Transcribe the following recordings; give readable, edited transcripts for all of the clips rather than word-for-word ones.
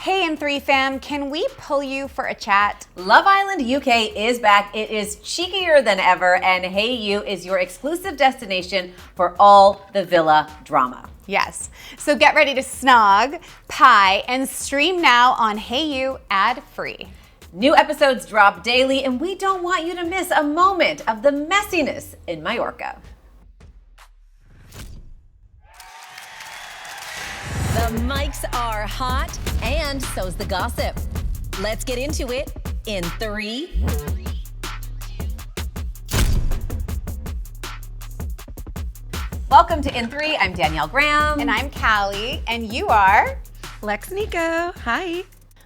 Hey In3 fam, can we pull you for a chat? Love Island UK is back. It is cheekier than ever, and Hey You is your exclusive destination for all the villa drama. Yes. So get ready to snog, pie, and stream now on Hey You ad-free. New episodes drop daily, and we don't want you to miss a moment of the messiness in Mallorca. The mics are hot, and so's the gossip. Let's get into it in 3. Welcome to In 3. I'm Danielle Graham. And I'm Callie, and you are? Lex Niko. Hi.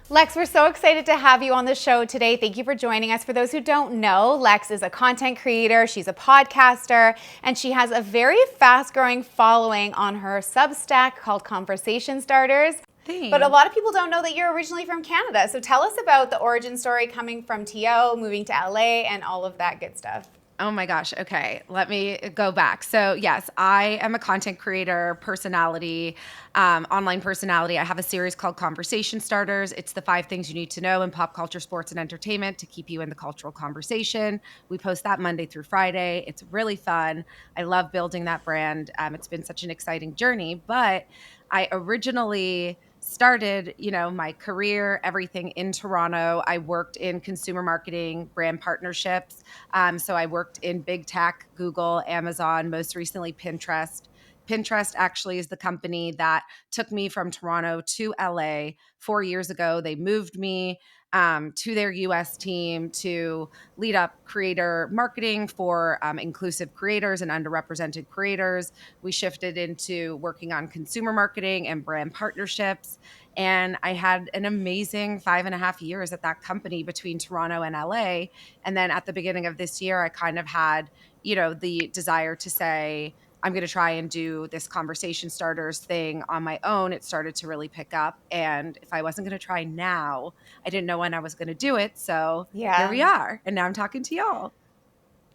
Lex, we're so excited to have you on the show today. Thank you for joining us. For those who don't know, Lex is a content creator, she's a podcaster, and she has a very fast-growing following on her Substack called Conversation Starters. Thanks. But a lot of people don't know that you're originally from Canada. So tell us about the origin story coming from TO, moving to LA, and all of that good stuff. Oh my gosh. Okay. Let me go back. So yes, I am a content creator, personality, online personality. I have a series called Conversation Starters. It's the 5 things you need to know in pop culture, sports, and entertainment to keep you in the cultural conversation. We post that Monday through Friday. It's really fun. I love building that brand. It's been such an exciting journey, but I originally started, my career, everything in Toronto. I worked in consumer marketing, brand partnerships. So I worked in big tech, Google, Amazon, most recently Pinterest. Pinterest actually is the company that took me from Toronto to LA 4 years ago. They moved me to their US team to lead up creator marketing for inclusive creators and underrepresented creators. We shifted into working on consumer marketing and brand partnerships. And I had an amazing 5.5 years at that company between Toronto and LA. And then at the beginning of this year, I kind of had, the desire to say, I'm going to try and do this Conversation Starters thing on my own. It started to really pick up. And if I wasn't going to try now, I didn't know when I was going to do it. So here we are. And now I'm talking to y'all.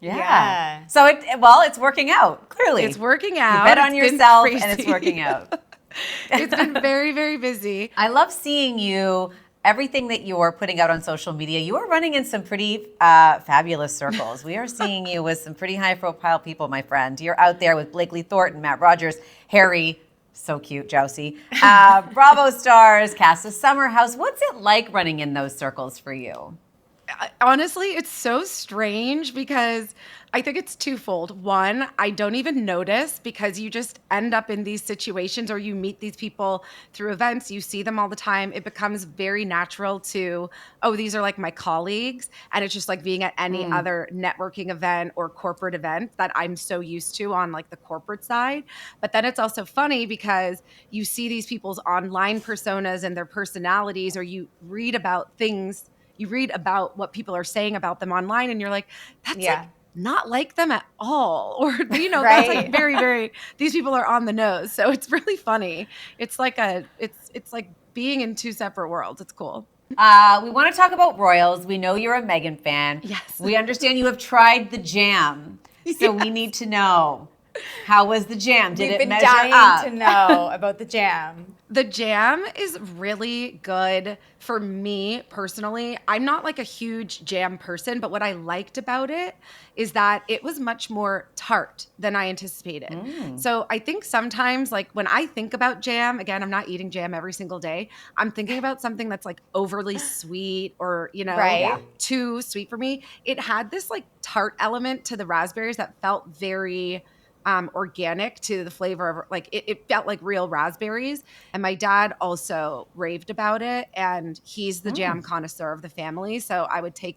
Yeah. So it's working out, clearly. It's working out. You bet on yourself and it's working out. It's been very, very busy. I love seeing you. Everything that you're putting out on social media, you are running in some pretty fabulous circles. We are seeing you with some pretty high-profile people, my friend. You're out there with Blakely Thornton, Matt Rogers, Harry, so cute, Jousey, Bravo stars, cast of Summer House. What's it like running in those circles for you? Honestly, it's so strange because I think it's twofold. One, I don't even notice because you just end up in these situations or you meet these people through events. You see them all the time. It becomes very natural to, these are like my colleagues. And it's just like being at any other networking event or corporate event that I'm so used to on like the corporate side. But then it's also funny because you see these people's online personas and their personalities, or you read about things. You read about what people are saying about them online and you're like, that's like not like them at all. Or, right? That's like very, very, these people are on the nose. So it's really funny. It's like it's like being in 2 separate worlds. It's cool. We want to talk about royals. We know you're a Meghan fan. Yes. We understand you have tried the jam. So we need to know, how was the jam? Did it measure up? We've been dying to know about the jam. The jam is really good for me personally. I'm not like a huge jam person, but what I liked about it is that it was much more tart than I anticipated. So I think sometimes like when I think about jam, again, I'm not eating jam every single day. I'm thinking about something that's like overly sweet or, too sweet for me. It had this like tart element to the raspberries that felt very organic to the flavor of like it felt like real raspberries. And my dad also raved about it, and he's the jam connoisseur of the family. So I would take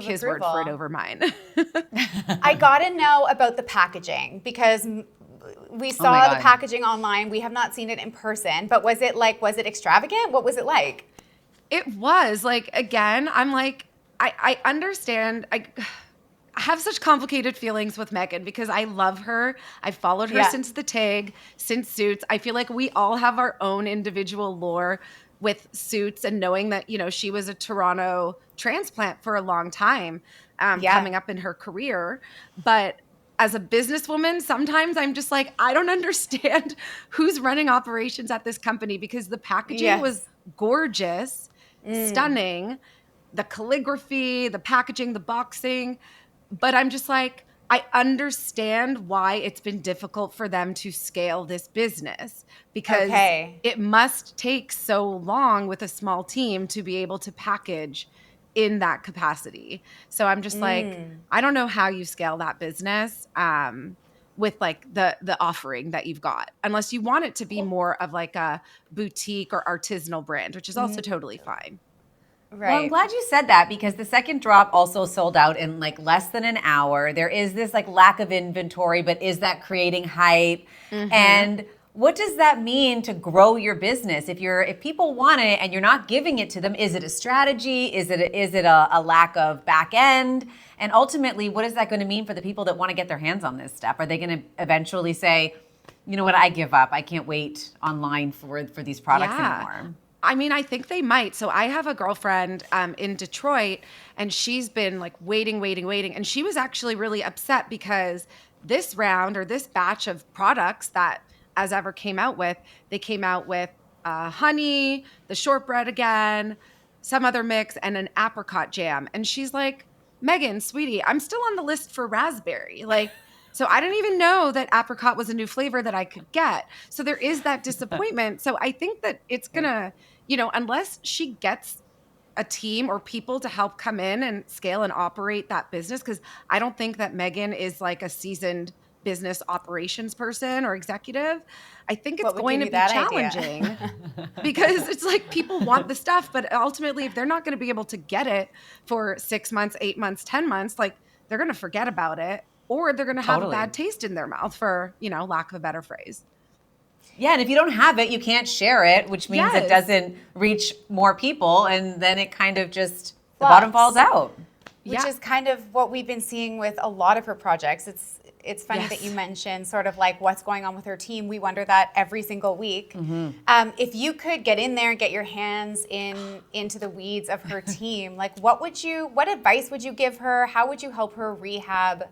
his word for it over mine. I gotta know about the packaging because we saw the packaging online. We have not seen it in person, but was it extravagant? What was it like? It was like, again, I'm like, I understand. I have such complicated feelings with Meghan because I love her. I've followed her since the Tig, since Suits. I feel like we all have our own individual lore with Suits and knowing that, she was a Toronto transplant for a long time coming up in her career. But as a businesswoman, sometimes I'm just like, I don't understand who's running operations at this company, because the packaging was gorgeous, stunning, the calligraphy, the packaging, the boxing. But I'm just like, I understand why it's been difficult for them to scale this business, because it must take so long with a small team to be able to package in that capacity. So I'm just like, I don't know how you scale that business with like the offering that you've got, unless you want it to be more of like a boutique or artisanal brand, which is also totally fine. Right. Well, I'm glad you said that, because the second drop also sold out in like less than an hour. There is this like lack of inventory, but is that creating hype? And what does that mean to grow your business? If people want it and you're not giving it to them, is it a strategy? Is it a lack of back end? And ultimately, what is that going to mean for the people that want to get their hands on this stuff? Are they going to eventually say, you know what, I give up. I can't wait online for these products anymore? I mean, I think they might. So I have a girlfriend in Detroit, and she's been like waiting. And she was actually really upset because this round, or this batch of products that As Ever came out with, they came out with honey, the shortbread again, some other mix, and an apricot jam. And she's like, Meghan, sweetie, I'm still on the list for raspberry. Like, so I didn't even know that apricot was a new flavor that I could get. So there is that disappointment. So I think that it's going to, unless she gets a team or people to help come in and scale and operate that business, because I don't think that Meghan is like a seasoned business operations person or executive. I think it's going to be challenging because it's like people want the stuff, but ultimately if they're not going to be able to get it for 6 months, 8 months, 10 months, like they're going to forget about it, or they're going to have a bad taste in their mouth, for, lack of a better phrase. Yeah, and if you don't have it, you can't share it, which means it doesn't reach more people, and then it kind of just, the bottom falls out. Which is kind of what we've been seeing with a lot of her projects. It's funny that you mentioned sort of like what's going on with her team. We wonder that every single week. If you could get in there and get your hands into the weeds of her team, like what advice would you give her? How would you help her rehab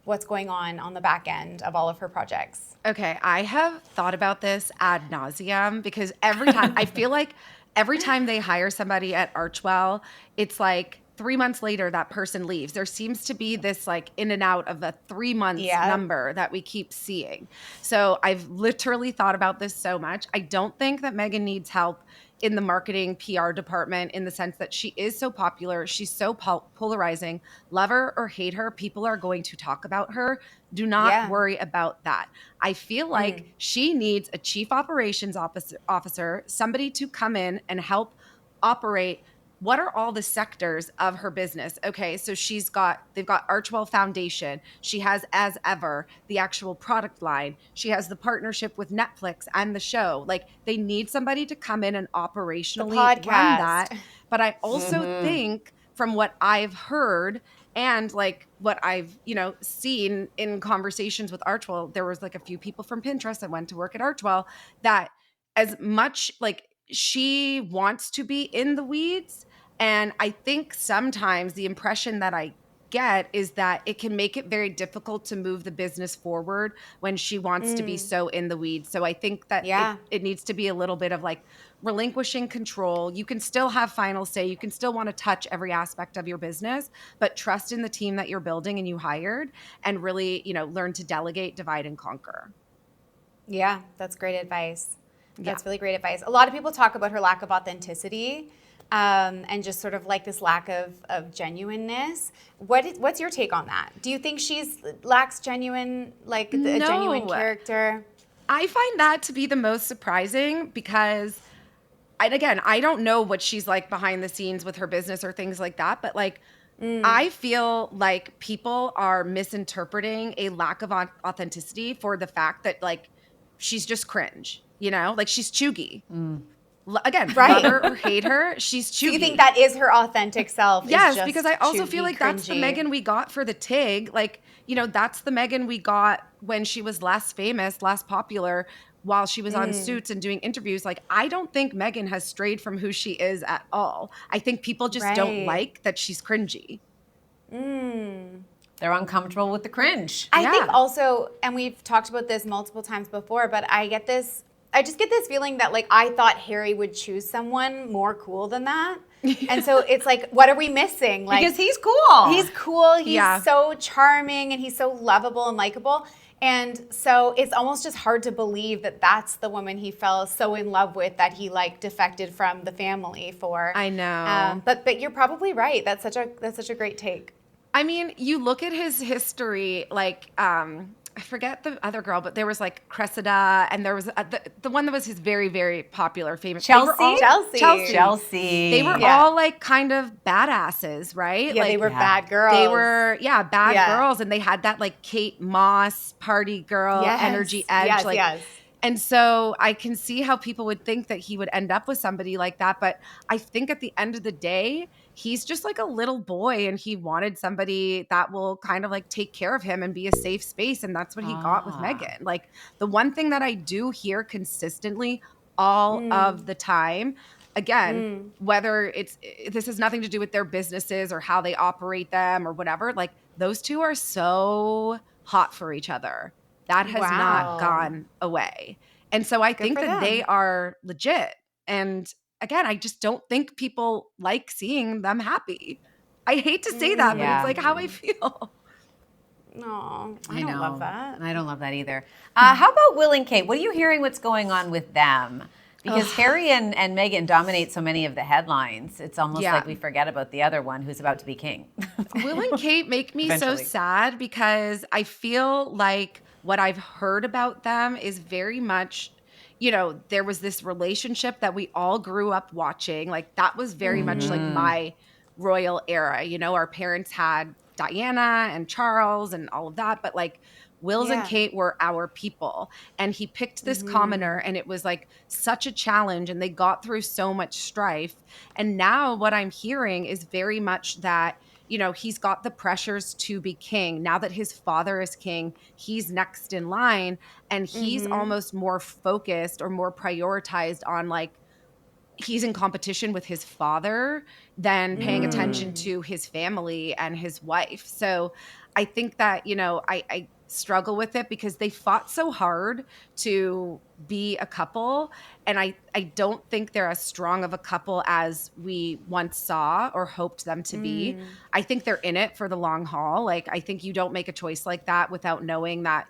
what's going on the back end of all of her projects? Okay, I have thought about this ad nauseum, because every time I feel like every time they hire somebody at Archwell, it's like 3 months later that person leaves. There seems to be this like in and out of a 3 months number that we keep seeing. So I've literally thought about this so much. I don't think that Meghan needs help in the marketing PR department, in the sense that she is so popular. She's so polarizing. Love her or hate her, people are going to talk about her. Do not worry about that. I feel like she needs a chief operations officer, somebody to come in and help operate. What are all the sectors of her business? Okay, so they've got Archwell Foundation. She has As Ever, the actual product line. She has the partnership with Netflix and the show. Like, they need somebody to come in and operationally run that. But I also think, from what I've heard and like what I've, seen in conversations with Archwell, there was like a few people from Pinterest that went to work at Archwell, that as much like she wants to be in the weeds. And I think sometimes the impression that I get is that it can make it very difficult to move the business forward when she wants to be so in the weeds. So I think that it needs to be a little bit of like relinquishing control. You can still have final say. You can still want to touch every aspect of your business, but trust in the team that you're building and you hired, and really, learn to delegate, divide, and conquer. Yeah, that's great advice. That's really great advice. A lot of people talk about her lack of authenticity and just sort of like this lack of genuineness. What's your take on that? Do you think lacks genuine, like a genuine character? I find that to be the most surprising, because, I don't know what she's like behind the scenes with her business or things like that, but like, I feel like people are misinterpreting a lack of authenticity for the fact that like she's just cringe. Like she's chuggy. Again, love her or hate her, she's chuggy. Do you think that is her authentic self? Yes, because I also feel like that's the Meghan we got for the TIG. Like, that's the Meghan we got when she was less famous, less popular, while she was on Suits and doing interviews. Like, I don't think Meghan has strayed from who she is at all. I think people just don't like that she's cringy. They're uncomfortable with the cringe. I think also, and we've talked about this multiple times before, but I just get this feeling that like I thought Harry would choose someone more cool than that. And so it's like, what are we missing? Like, Because he's cool. He's cool. He's so charming and he's so lovable and likable. And so it's almost just hard to believe that that's the woman he fell so in love with that he like defected from the family for. I know. But you're probably right. That's such a great take. I mean, you look at his history, like, I forget the other girl, but there was like Cressida, and there was the one that was his very, very popular, famous. Chelsea. They were all like kind of badasses, right? Yeah, like, they were bad girls. They were, bad girls, and they had that like Kate Moss party girl energy edge. And so I can see how people would think that he would end up with somebody like that. But I think at the end of the day, he's just like a little boy and he wanted somebody that will kind of like take care of him and be a safe space. And that's what he got with Meghan. Like the one thing that I do hear consistently all of the time, again, whether this has nothing to do with their businesses or how they operate them or whatever, like those two are so hot for each other. That has not gone away. And so I think that they are legit. And again, I just don't think people like seeing them happy. I hate to say that, but it's like how I feel. No, I don't love that. I don't love that either. How about Will and Kate? What are you hearing what's going on with them? Because Harry and Meghan dominate so many of the headlines. It's almost like we forget about the other one who's about to be king. Will and Kate make me so sad because I feel like what I've heard about them is very much, there was this relationship that we all grew up watching. Like that was very much like my royal era. Our parents had Diana and Charles and all of that, but like Will's and Kate were our people. And he picked this commoner and it was like such a challenge and they got through so much strife. And now what I'm hearing is very much that he's got the pressures to be king. Now that his father is king, he's next in line. And he's almost more focused or more prioritized on like, he's in competition with his father than paying attention to his family and his wife. So I think that, I struggle with it because they fought so hard to be a couple. And I don't think they're as strong of a couple as we once saw or hoped them to be. I think they're in it for the long haul. Like, I think you don't make a choice like that without knowing that,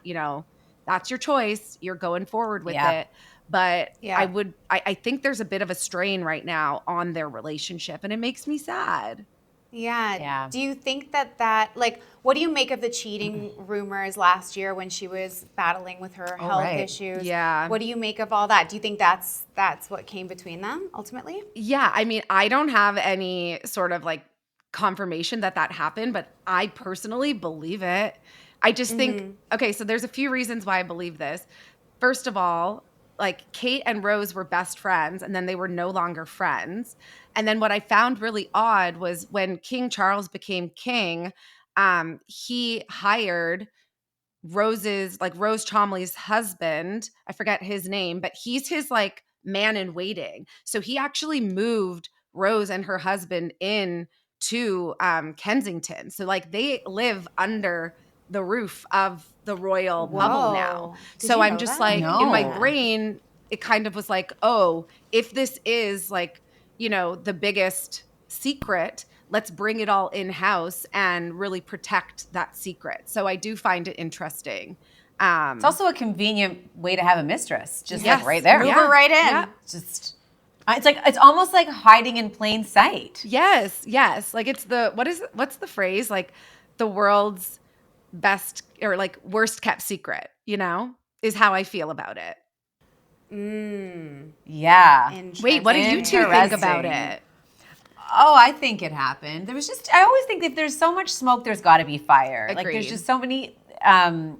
that's your choice. You're going forward with it. But I think there's a bit of a strain right now on their relationship and it makes me sad. Yeah. Do you think that like, what do you make of the cheating rumors last year when she was battling with her health issues? Yeah. What do you make of all that? Do you think that's what came between them ultimately? Yeah. I mean, I don't have any sort of like confirmation that happened, but I personally believe it. I just think, okay, so there's a few reasons why I believe this. First of all, like Kate and Rose were best friends and then they were no longer friends. And then what I found really odd was when King Charles became king, he hired Rose Cholmondeley's husband. I forget his name, but he's his like man in waiting. So he actually moved Rose and her husband in to Kensington. So like they live under the roof of the royal bubble now. So I'm just like, in my brain, it kind of was like, oh, if this is like, the biggest secret, let's bring it all in-house and really protect that secret. So I do find it interesting. It's also a convenient way to have a mistress, just like right there. Move her right in. Yeah. It's almost like hiding in plain sight. Yes. Like what's the phrase? Like the world's best or like worst kept secret, is how I feel about it. Yeah. Wait, what do you two think about it? Oh, I think it happened. I always think if there's so much smoke, there's got to be fire. Agreed. Like there's just so many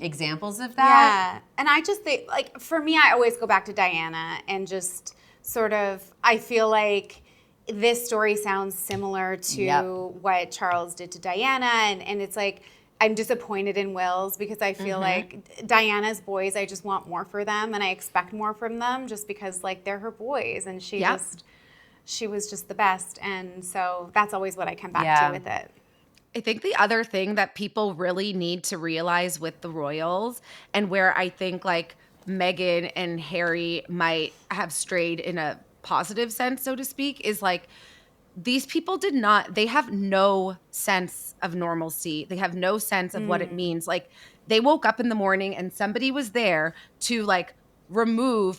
examples of that. Yeah. And I just think, like, for me, I always go back to Diana and just sort of, I feel like this story sounds similar to what Charles did to Diana. And it's like, I'm disappointed in Will's because I feel like Diana's boys, I just want more for them and I expect more from them just because like they're her boys and she was just the best. And so that's always what I come back to with it. I think the other thing that people really need to realize with the royals, and where I think like Meghan and Harry might have strayed in a positive sense, so to speak, is like these people they have no sense of normalcy. They have no sense of what it means. Like they woke up in the morning and somebody was there to like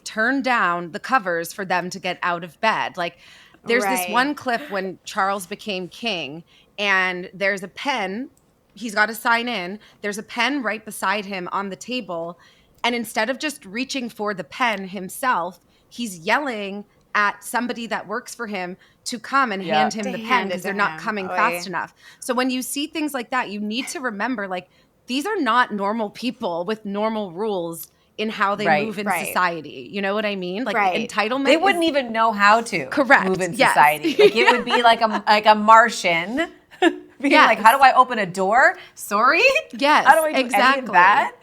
turn down the covers for them to get out of bed. Like there's this one clip when Charles became king and there's a pen, he's got to sign in. There's a pen right beside him on the table. And instead of just reaching for the pen himself, he's yelling at somebody that works for him to come and hand him the pen because they're not coming fast enough. So when you see things like that, you need to remember, like, these are not normal people with normal rules in how they move in society. You know what I mean? Like entitlement. They wouldn't even know how to move in Yes. society. Like it would be like a Martian being like, how do I open a door? Sorry? Yes, How do I do any of that?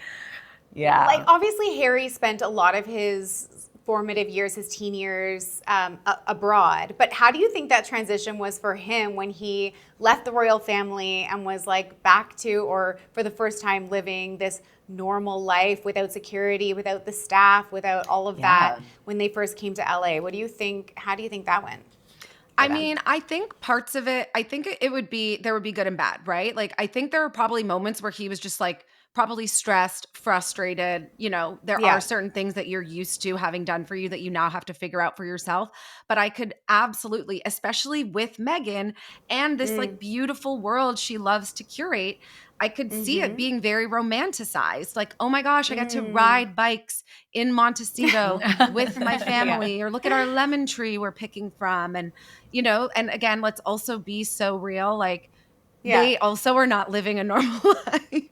Yeah. Like obviously Harry spent a lot of his formative years, his teen years abroad. But how do you think that transition was for him when he left the royal family and was like back to, or for the first time living this normal life without security, without the staff, without all of that when they first came to LA? What do you think? How do you think that went? I mean, I think parts of it, I think there would be good and bad, right? Like, I think there are probably moments where he was just like, probably stressed, frustrated. You know, there are certain things that you're used to having done for you that you now have to figure out for yourself. But I could absolutely, especially with Meghan and this like beautiful world she loves to curate, I could see it being very romanticized. Like, oh my gosh, I got to ride bikes in Montecito with my family, or look at our lemon tree we're picking from. And, you know, and again, let's also be so real. Like, they also are not living a normal life.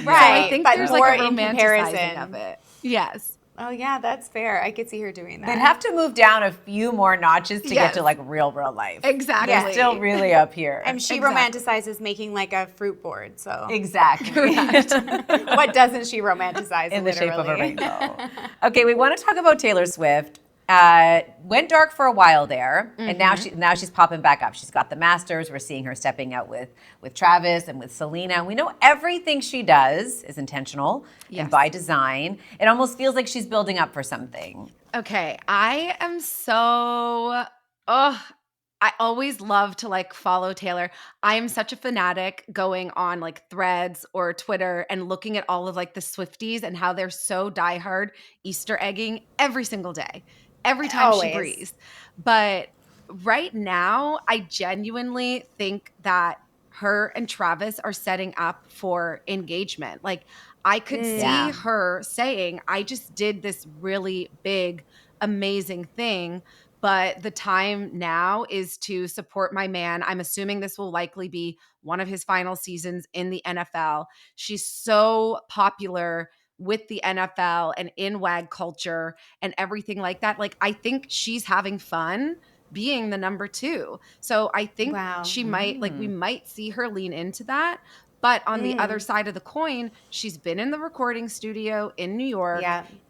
Right. So I think but there's more like a in romanticizing comparison of it. Yes. Oh yeah, that's fair. I could see her doing that. They'd have to move down a few more notches to get to like real life. Exactly. They're still really up here. And she romanticizes making like a fruit board. So Exactly. what doesn't she romanticize? In the shape of a literally? rainbow. Okay, we want to talk about Taylor Swift. Went dark for a while there, and now she's popping back up. She's got the Masters. We're seeing her stepping out with Travis and with Selena. We know everything she does is intentional and by design. It almost feels like she's building up for something. Okay, I am so I always love to like follow Taylor. I am such a fanatic going on like Threads or Twitter and looking at all of like the Swifties and how they're so diehard Easter egging every single day. Every time she breathes. But right now, I genuinely think that her and Travis are setting up for engagement. Like, I could see her saying, I just did this really big, amazing thing, but the time now is to support my man. I'm assuming this will likely be one of his final seasons in the NFL. She's so popular with the NFL and in WAG culture and everything like that. Like, I think she's having fun being the number 2. So I think she might, like, we might see her lean into that. But on the other side of the coin, she's been in the recording studio in New York.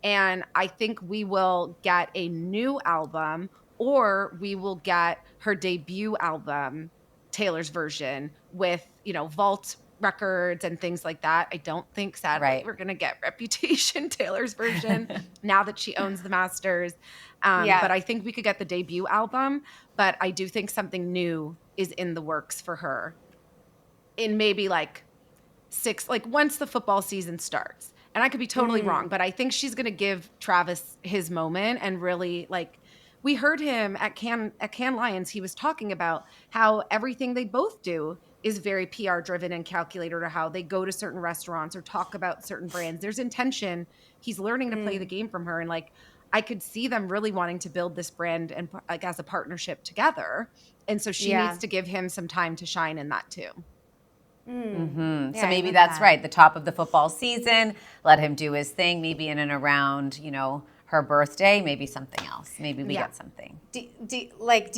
And I think we will get a new album, or we will get her debut album, Taylor's version, with, you know, vault records and things like that. I don't think, sadly, we're going to get Reputation Taylor's version now that she owns the Masters. But I think we could get the debut album. But I do think something new is in the works for her in maybe like once the football season starts. And I could be totally wrong, but I think she's going to give Travis his moment and really like, we heard him at Cannes Lions. He was talking about how everything they both do is very PR driven and calculated, or how they go to certain restaurants or talk about certain brands. There's intention. He's learning to play the game from her. And like, I could see them really wanting to build this brand and like as a partnership together. And so she needs to give him some time to shine in that too. So maybe that's right. The top of the football season, let him do his thing, maybe in and around, you know, her birthday, maybe something else. Maybe we get something. Do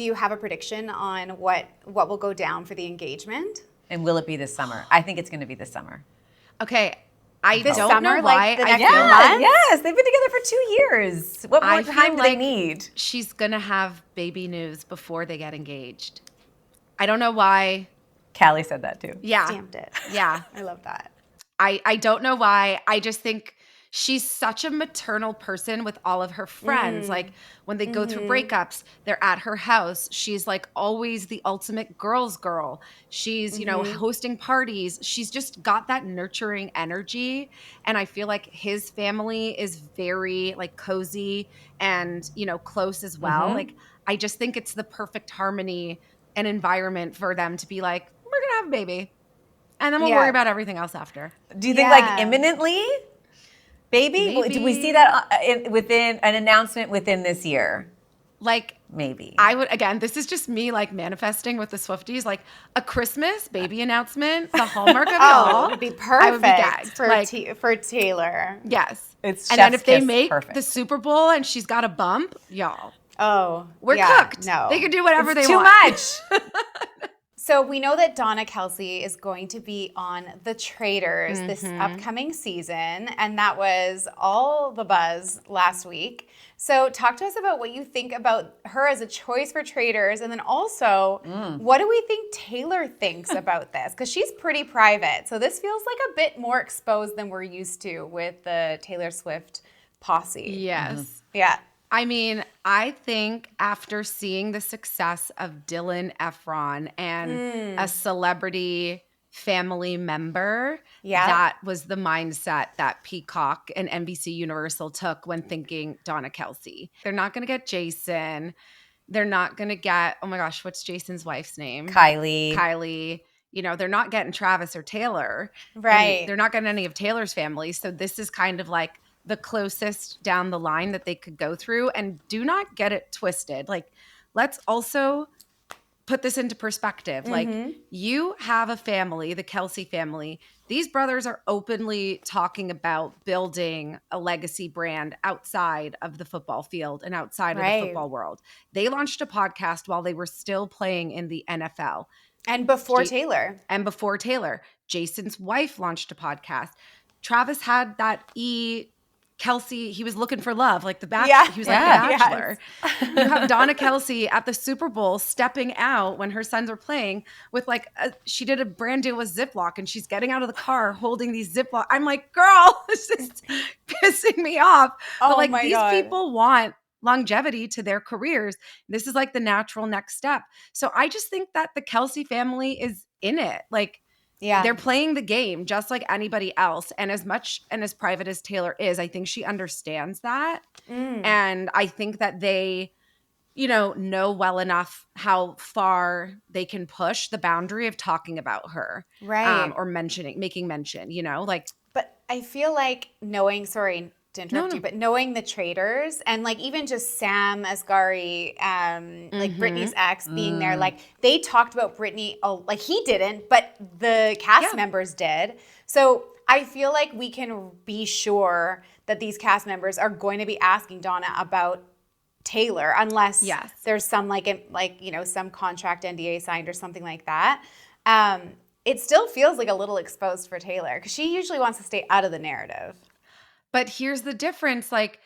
you have a prediction on what will go down for the engagement? And will it be this summer? I think it's going to be this summer. Okay. I This don't summer, know why. like the next few months? Yes, they've been together for 2 years. What more time do they need? She's going to have baby news before they get engaged. I don't know why. Callie said that too. Yeah. Stamped it. Yeah. I love that. I don't know why. I just think she's such a maternal person with all of her friends. Like when they go through breakups, they're at her house. She's like always the ultimate girl's girl. She's, you know, hosting parties. She's just got that nurturing energy. And I feel like his family is very like cozy and, you know, close as well. Like I just think it's the perfect harmony and environment for them to be like, we're going to have a baby. And then we'll worry about everything else after. Do you think like imminently? Baby? Maybe. Do we see that within an announcement within this year? Like, maybe. I would, again, this is just me like manifesting with the Swifties, like a Christmas baby announcement, the hallmark of it all. It would be I would be perfect gagged. for Taylor. Yes. It's and then chef's if they kiss make perfect. the Super Bowl and she's got a bump, y'all, Oh, we're yeah, cooked. No. They can do whatever they Too want. much. So we know that Donna Kelsey is going to be on The Traitors this upcoming season, and that was all the buzz last week. So talk to us about what you think about her as a choice for Traitors, and then also, what do we think Taylor thinks about this? Because she's pretty private, so this feels like a bit more exposed than we're used to with the Taylor Swift posse. Yes. Yeah. I mean, I think after seeing the success of Dylan Efron and a celebrity family member, that was the mindset that Peacock and NBC Universal took when thinking Donna Kelsey. They're not going to get Jason. They're not going to get, oh my gosh, what's Jason's wife's name? Kylie. You know, they're not getting Travis or Taylor. Right. And they're not getting any of Taylor's family. So this is kind of like the closest down the line that they could go through. And do not get it twisted. Like, let's also put this into perspective. Like, you have a family, the Kelsey family. These brothers are openly talking about building a legacy brand outside of the football field and outside of the football world. They launched a podcast while they were still playing in the NFL. And before Taylor. And before Taylor. Jason's wife launched a podcast. Travis had that Kelsey, he was looking for love, like the Bachelor. He was like the Bachelor. You have Donna Kelsey at the Super Bowl stepping out when her sons were playing with like, she did a brand deal with Ziploc and she's getting out of the car holding these Ziploc. I'm like, girl, this is pissing me off. But like these people want longevity to their careers. This is like the natural next step. So I just think that the Kelsey family is in it. Like, they're playing the game just like anybody else. And as much and as private as Taylor is, I think she understands that. And I think that they, you know well enough how far they can push the boundary of talking about her. Right. Or making mention, you know, like. But I feel like knowing, sorry to interrupt you, but knowing the Traitors and like even just Sam Asghari, like Britney's ex being there, like they talked about Britney, like he didn't, but the cast members did. So I feel like we can be sure that these cast members are going to be asking Donna about Taylor unless there's some some contract NDA signed or something like that. It still feels like a little exposed for Taylor because she usually wants to stay out of the narrative. But here's the difference. Like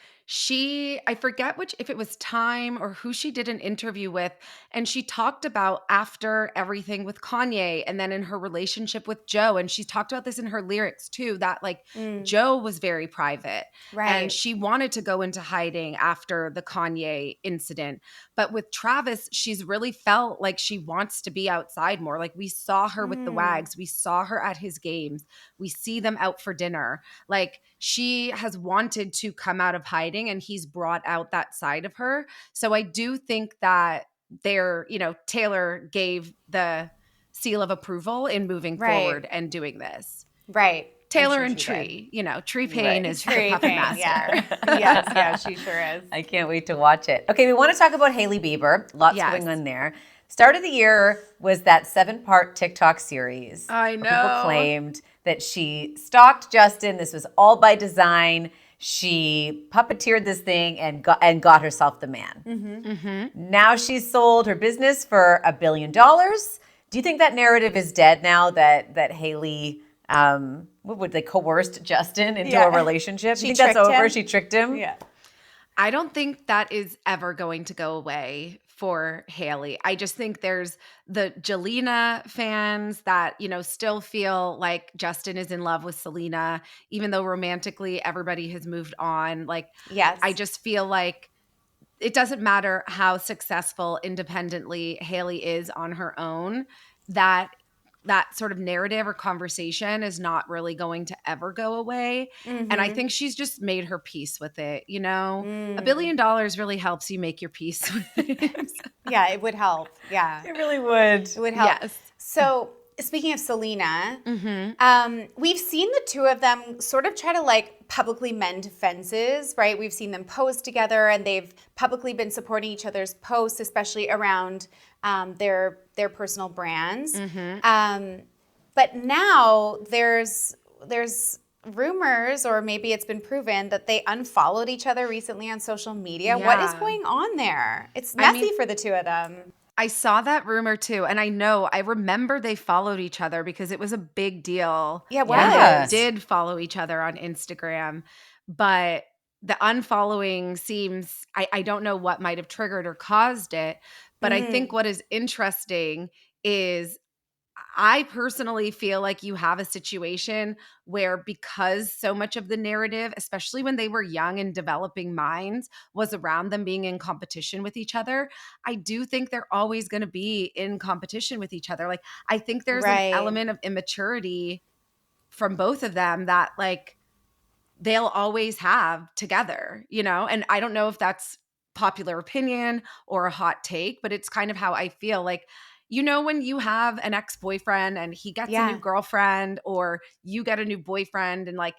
I forget if it was Time or who she did an interview with, and she talked about after everything with Kanye and then in her relationship with Joe, and she talked about this in her lyrics too, that like Joe was very private. Right. And she wanted to go into hiding after the Kanye incident. But with Travis, she's really felt like she wants to be outside more. Like we saw her with the Wags. We saw her at his games. We see them out for dinner. Like she has wanted to come out of hiding and he's brought out that side of her. So I do think that Taylor gave the seal of approval in moving forward and doing this. Right. Taylor and Tree, Tree Payne is the puppet master. Yeah, she sure is. I can't wait to watch it. Okay, we want to talk about Hailey Bieber. Lots going on there. Start of the year was that 7-part TikTok series. I know. People claimed that she stalked Justin. This was all by design. She puppeteered this thing and got herself the man. Now she's sold her business for $1 billion. Do you think that narrative is dead now that Hailey, what would they, coerced Justin into a relationship? Do you think that's over? She tricked him? Yeah. I don't think that is ever going to go away for Hailey. I just think there's the Jelena fans that, still feel like Justin is in love with Selena, even though romantically everybody has moved on. Like, Yes. I just feel like it doesn't matter how successful independently Hailey is on her own, that sort of narrative or conversation is not really going to ever go away. And I think she's just made her peace with it. $1 billion really helps you make your peace with it. Yeah, it would help. Yeah. It really would. It would help. Yes. So speaking of Selena, we've seen the two of them sort of try to like publicly mend fences, right? We've seen them pose together and they've publicly been supporting each other's posts, especially around their personal brands. But now there's rumors, or maybe it's been proven, that they unfollowed each other recently on social media. Yeah. What is going on there? It's messy for the two of them. I saw that rumor too. And I remember they followed each other because it was a big deal. Yeah, it when was. they did follow each other on Instagram. But the unfollowing seems, I don't know what might have triggered or caused it. But I think what is interesting is I personally feel like you have a situation where, because so much of the narrative, especially when they were young and developing minds, was around them being in competition with each other, I do think they're always going to be in competition with each other. Like, I think there's an element of immaturity from both of them that like they'll always have together, And I don't know if that's popular opinion or a hot take, but it's kind of how I feel. Like, when you have an ex-boyfriend and he gets a new girlfriend, or you get a new boyfriend, and like,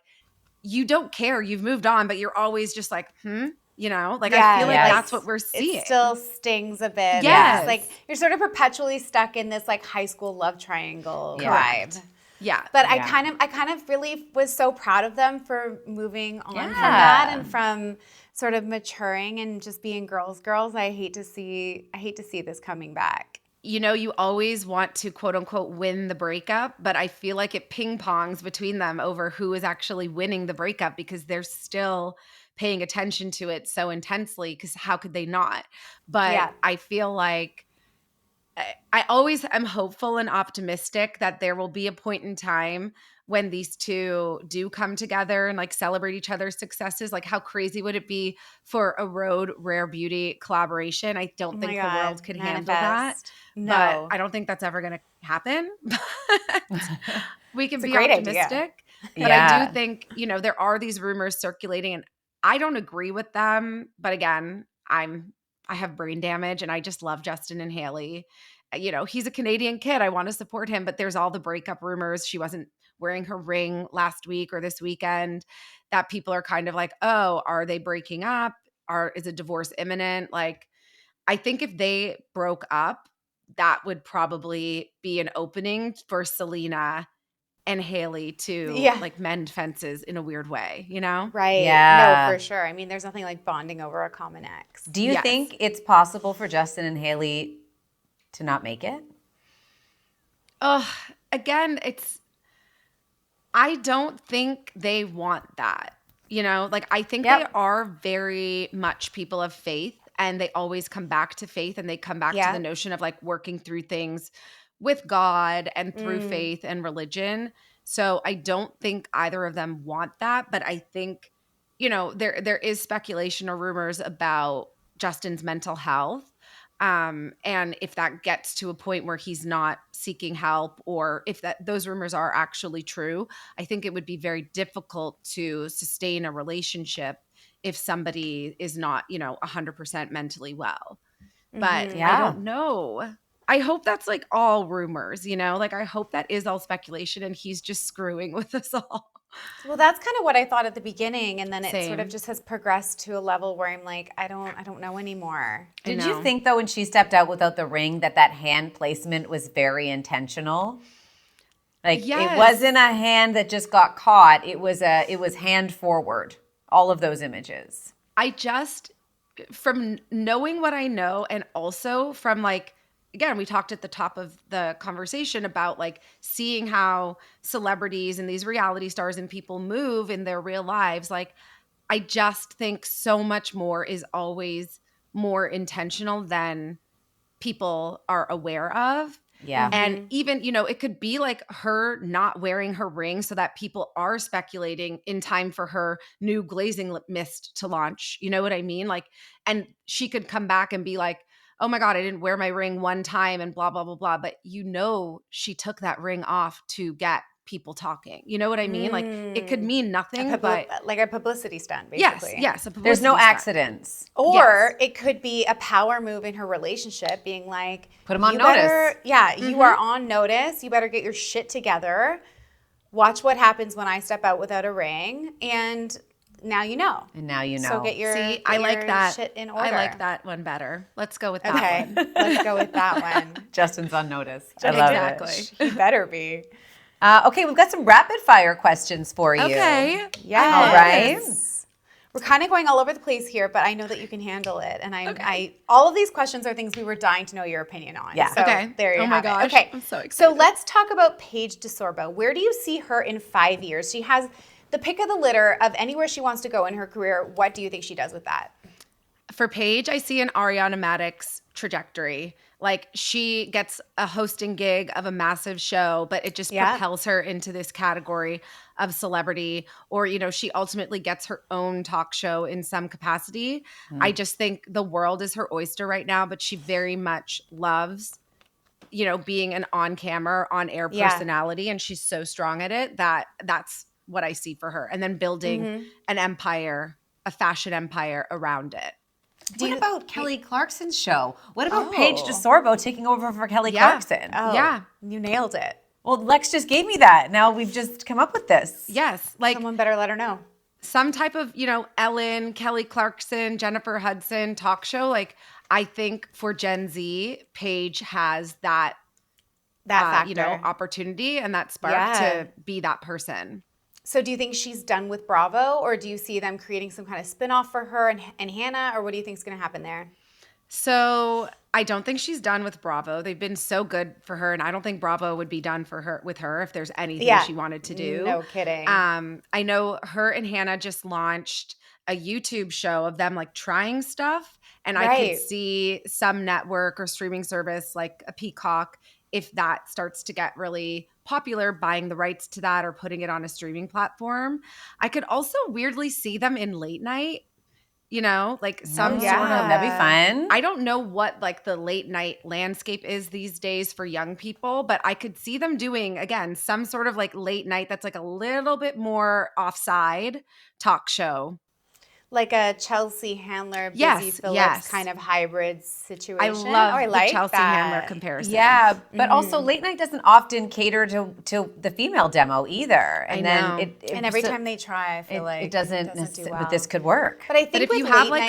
you don't care, you've moved on, but you're always just like, I feel like that's what we're seeing. It still stings a bit. Yes. It's like you're sort of perpetually stuck in this like high school love triangle vibe. Yeah. But I kind of really was so proud of them for moving on from that and from sort of maturing and just being girls. I hate to see this coming back. You always want to quote unquote win the breakup, but I feel like it ping pongs between them over who is actually winning the breakup, because they're still paying attention to it so intensely, because how could they not? But I feel like I always am hopeful and optimistic that there will be a point in time when these two do come together and like celebrate each other's successes. Like, how crazy would it be for a Rhode Rare Beauty collaboration? I don't think the world could handle that. No. But I don't think that's ever going to happen. But we can be great optimistic. idea. But I do think, there are these rumors circulating, and I don't agree with them. But again, I have brain damage and I just love Justin and Hailey. He's a Canadian kid. I want to support him, but there's all the breakup rumors. She wasn't wearing her ring last week or this weekend, that people are kind of like, oh, are they breaking up? Is a divorce imminent? Like, I think if they broke up, that would probably be an opening for Selena and Hailey to like mend fences in a weird way, Right. Yeah. No, for sure. I mean, there's nothing like bonding over a common ex. Do you think it's possible for Justin and Hailey to not make it? Again, I don't think they want that. Like, I think they are very much people of faith, and they always come back to faith, and they come back to the notion of like working through things with God and through faith and religion. So I don't think either of them want that, but I think, there is speculation or rumors about Justin's mental health. And if that gets to a point where he's not seeking help, or if those rumors are actually true, I think it would be very difficult to sustain a relationship if somebody is not, 100% mentally well. But I don't know. I hope that's like all rumors, like I hope that is all speculation and he's just screwing with us all. Well, that's kind of what I thought at the beginning, and then it sort of just has progressed to a level where I'm like, I don't know anymore. Did you think though, when she stepped out without the ring, that hand placement was very intentional? Like, it wasn't a hand that just got caught. It was hand forward. All of those images. I just, from knowing what I know, and also from like, again, we talked at the top of the conversation about like seeing how celebrities and these reality stars and people move in their real lives. Like, I just think so much more is always more intentional than people are aware of. Yeah. And even, it could be like her not wearing her ring so that people are speculating in time for her new glazing lip mist to launch. You know what I mean? Like, and she could come back and be like, oh my God, I didn't wear my ring one time and blah, blah, blah, blah. But she took that ring off to get people talking. You know what I mean? Like, it could mean nothing, but like a publicity stunt, basically. yes. There's no accidents. Or it could be a power move in her relationship, being like, put him on notice. You are on notice. You better get your shit together. Watch what happens when I step out without a ring. And now you know. And now you know. So get your, I like that. shit in order. I like that one better. Let's go with that one. Okay, let's go with that one. Justin's on notice. I love Exactly. He better be. Okay, we've got some rapid fire questions for you. Okay. Yes. All right. We're kind of going all over the place here, but I know that you can handle it. And all of these questions are things we were dying to know your opinion on. Yeah. So Okay. there you Oh my have gosh. it. Okay. I'm so So excited. let's talk about Paige DeSorbo. Where do you see her in 5 years? She has the pick of the litter of anywhere she wants to go in her career. What do you think she does with that? For Paige, I see an Ariana Madix trajectory. Like, she gets a hosting gig of a massive show, but it just propels her into this category of celebrity. Or, she ultimately gets her own talk show in some capacity. I just think the world is her oyster right now, but she very much loves, being an on-camera, on-air personality. And she's so strong at it that's what I see for her. And then building an empire, a fashion empire around it. What about Kelly Clarkson's show? What about Paige DeSorbo taking over for Kelly Clarkson? Oh, Yeah. You nailed it. Well, Lex just gave me that. Now we've just come up with this. Yes. Like, Someone better let her know. some type of, Ellen, Kelly Clarkson, Jennifer Hudson talk show. Like, I think for Gen Z, Paige has that factor. opportunity and that spark to be that person. So do you think she's done with Bravo, or do you see them creating some kind of spinoff for her and Hannah, or what do you think is going to happen there? So I don't think she's done with Bravo. They've been so good for her, and I don't think Bravo would be done with her if there's anything she wanted to do. No kidding. I know her and Hannah just launched a YouTube show of them like trying stuff, and I could see some network or streaming service like a Peacock, if that starts to get really popular, buying the rights to that or putting it on a streaming platform. I could also weirdly see them in late night, like some sort of. That'd be fun. I don't know what like the late night landscape is these days for young people, but I could see them doing, again, some sort of like late night that's like a little bit more offside talk show. Like a Chelsea Handler, Busy Yes, Phillips yes. kind of hybrid situation. I love I like the Chelsea that. Handler comparison. Yeah, but also late night doesn't often cater to the female demo either. And I know. then And every time they try, I feel like it doesn't do necessarily, well. but this could work. But I think But if with you have late like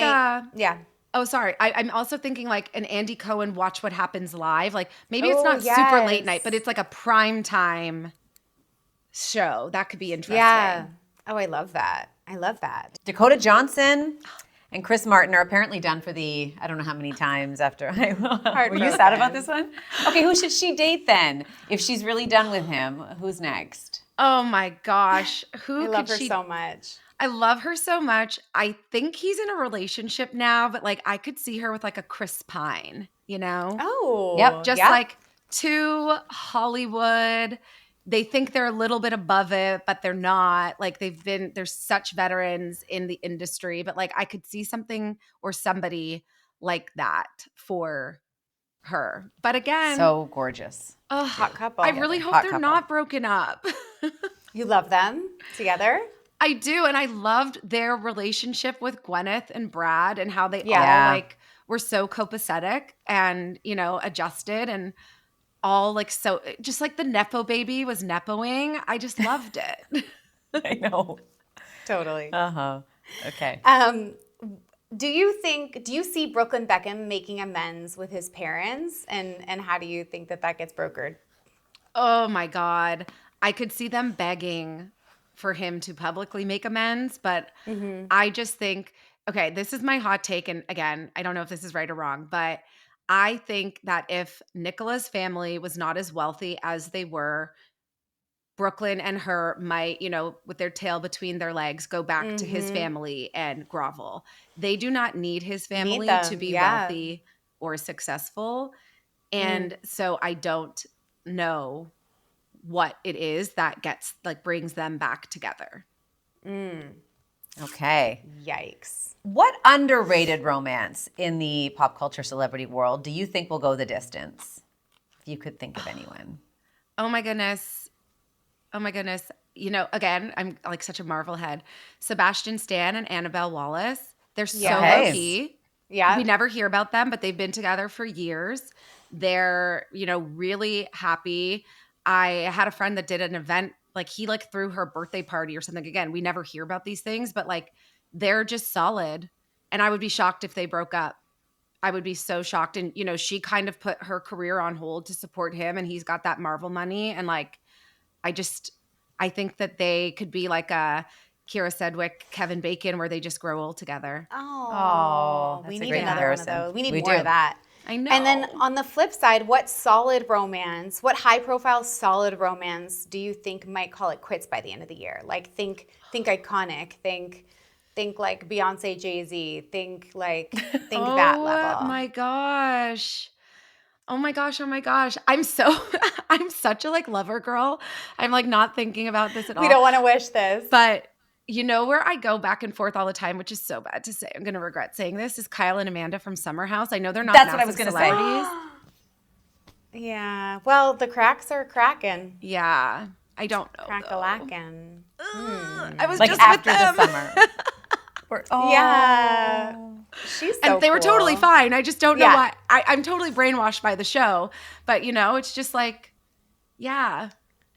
night, Oh, sorry. I'm also thinking like an Andy Cohen Watch What Happens Live. Like maybe it's Oh, not super late yes. night, but it's like a prime time show. That could be interesting. yeah. Oh, I love that. I love that. Dakota Johnson and Chris Martin are apparently done for I don't know how many times after. Were you sad about this one? Okay, who should she date then? If she's really done with him, who's next? Oh my gosh. Who I love her could she so much. I love her so much. I think he's in a relationship now, but like I could see her with like a Chris Pine, Oh. Yep, Just like too Hollywood. They think they're a little bit above it, but they're not. Like they're such veterans in the industry, but like I could see something or somebody like that for her. But again, So gorgeous. hot couple. I really hope Hot they're couple. not broken up. You love them together? I do. And I loved their relationship with Gwyneth and Brad and how they all Yeah. like were so copacetic and, adjusted and all like so just like the Nepo baby was Nepoing. I just loved it. I know. Totally. Uh-huh. Okay. Do you see Brooklyn Beckham making amends with his parents? And how do you think that gets brokered? Oh my God. I could see them begging for him to publicly make amends, but I just think, okay, this is my hot take. And again, I don't know if this is right or wrong, but I think that if Nicola's family was not as wealthy as they were, Brooklyn and her might, with their tail between their legs, go back to his family and grovel. They do not need his family to be wealthy or successful. And so I don't know what it is that brings them back together. Okay. Yikes. What underrated romance in the pop culture celebrity world do you think will go the distance? If you could think of anyone. Oh my goodness. Again, I'm like such a Marvel head. Sebastian Stan and Annabelle Wallis. They're so low-key. Yeah. We never hear about them, but they've been together for years. They're, really happy. I had a friend that did an event, he threw her birthday party or something. Again, we never hear about these things, but they're just solid. And I would be shocked if they broke up. I would be so shocked. And, she kind of put her career on hold to support him, and he's got that Marvel money. And I think that they could be like a Kira Sedgwick, Kevin Bacon, where they just grow old together. We need another one of those. We need more of that. I know. And then on the flip side, what high-profile solid romance do you think might call it quits by the end of the year? Think iconic, think like Beyonce, Jay-Z, think that level. Oh my gosh. I'm such a lover girl. I'm not thinking about this at all. We don't want to wish this. But where I go back and forth all the time, which is so bad to say, I'm going to regret saying this, is Kyle and Amanda from Summer House. I know they're not That's what I was going to say. Yeah. Well, the cracks are cracking. Yeah. I don't know. Crack-a-lackin'. I was just after with them. the summer. Yeah. She's so and they were cool. totally fine. I just don't know why. I'm totally brainwashed by the show. But, it's just yeah.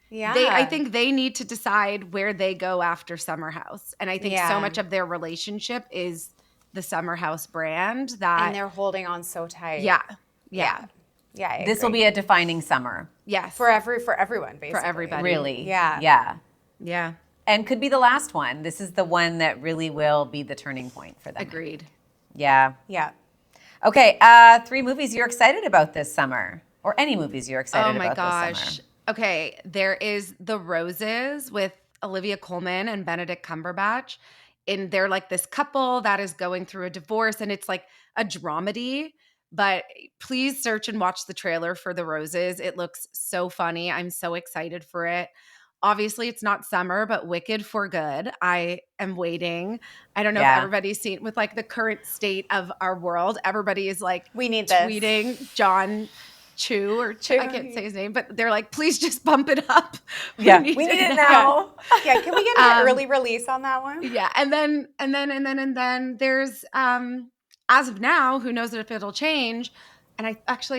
Yeah. I think they need to decide where they go after Summer House. And I think so much of their relationship is the Summer House brand and they're holding on so tight. Yeah. This will be a defining summer. Yes. For everyone, basically. For everybody. Really. Yeah. And could be the last one. This is the one that really will be the turning point for them. Agreed. Yeah. Okay, 3 movies you're excited about this summer, or any movies you're excited about this summer. Okay, there is The Roses with Olivia Colman and Benedict Cumberbatch. And they're this couple that is going through a divorce, and it's a dramedy. But please search and watch the trailer for The Roses. It looks so funny. I'm so excited for it. Obviously, it's not summer, but Wicked for Good. I am waiting. I don't know if everybody's seen with the current state of our world. Everybody is we need tweeting this. John Chu I can't say his name, but they're please just bump it up. Yeah, we need it now. Yeah, can we get an early release on that one? Yeah, and then there's as of now, who knows if it'll change? And I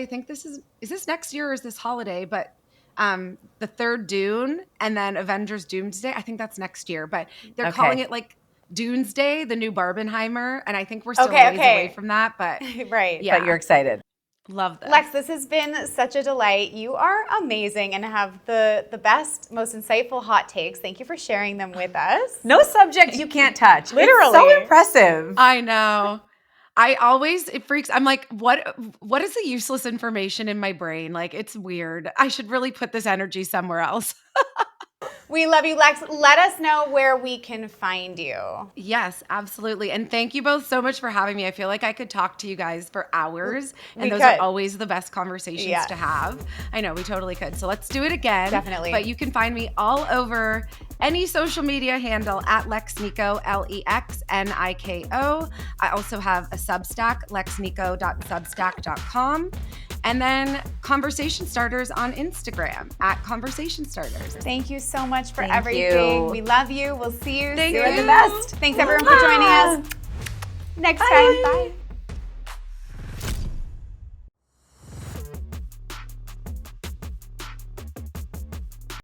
think this is this next year or is this holiday? But the third Dune and then Avengers Doomsday. I think that's next year, but they're calling it Doomsday, the new Barbenheimer, and I think we're still ways away from that. But right, but you're excited. Love this. Lex, this has been such a delight. You are amazing and have the best, most insightful hot takes. Thank you for sharing them with us. No subject you can't touch. Literally. It's so impressive. I know. It freaks. I'm what is the useless information in my brain? It's weird. I should really put this energy somewhere else. We love you, Lex. Let us know where we can find you. Yes, absolutely. And thank you both so much for having me. I feel like I could talk to you guys for hours. And those are always the best conversations to have. I know, we totally could. So let's do it again. Definitely. But you can find me all over any social media handle at Lex Niko, LEXNIKO. I also have a Substack, lexniko.substack.com. And then Conversation Starters on Instagram at Conversation Starters. Thank you so much for everything. You. We love you. We'll see you soon. You're the best. Thanks everyone for joining us. Next time. Bye.